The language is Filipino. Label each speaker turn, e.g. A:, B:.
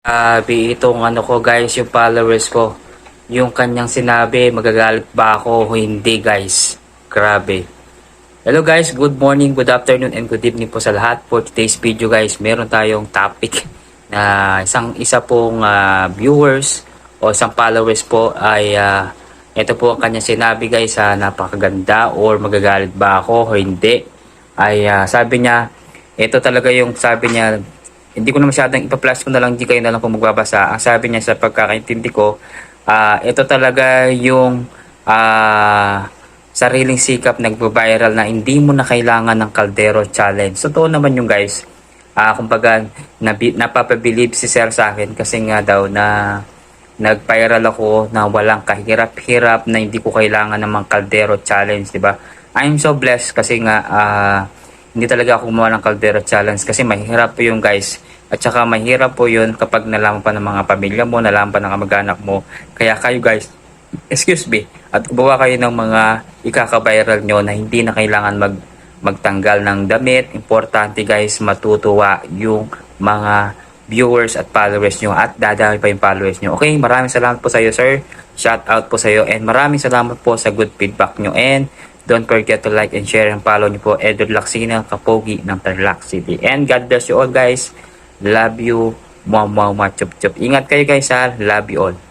A: Itong ano ko guys, yung followers ko. Yung kanyang sinabi, magagalit ba ako o hindi guys? Grabe. Hello guys, good morning, good afternoon, and good evening po sa lahat. For today's video guys, meron tayong topic na isa pong viewers o isang followers po ay ito po ang kanyang sinabi guys, napakaganda or magagalit ba ako o hindi. Ay sabi niya, ito talaga yung sabi niya, hindi ko na masyadong ipa-flash ko na lang, hindi kayo na lang po magbabasa. Ang sabi niya sa pagkakaintindi ko, ito talaga yung sariling sikap nagbo-viral na hindi mo na kailangan ng kaldero challenge. Totoo naman yung guys. Kumbaga, napapabilib si Sir sa akin kasi nga daw na nag-viral ako na walang kahirap-hirap na hindi ko kailangan ng mga kaldero challenge, di ba? I'm so blessed kasi nga hindi talaga ako gumawa ng Caldero Challenge kasi mahirap po yun guys. At saka mahirap po yun kapag nalaman pa ng mga pamilya mo, nalaman pa ng kamag-anak mo. Kaya kayo guys, excuse me, at gumawa kayo ng mga ikaka-viral nyo na hindi na kailangan magtanggal ng damit. Importante guys, matutuwa yung mga viewers at followers nyo at dadami pa yung followers nyo. Okay, maraming salamat po sa iyo sir. Shout out po sa iyo and maraming salamat po sa good feedback nyo and don't forget to like and share and follow niyo po Edward Laksina, Kapogi ng Tarlac City. And God bless you all guys. Love you. Mwah, mwah, mwah, chup, chup. Ingat kayo guys ha. Love you all.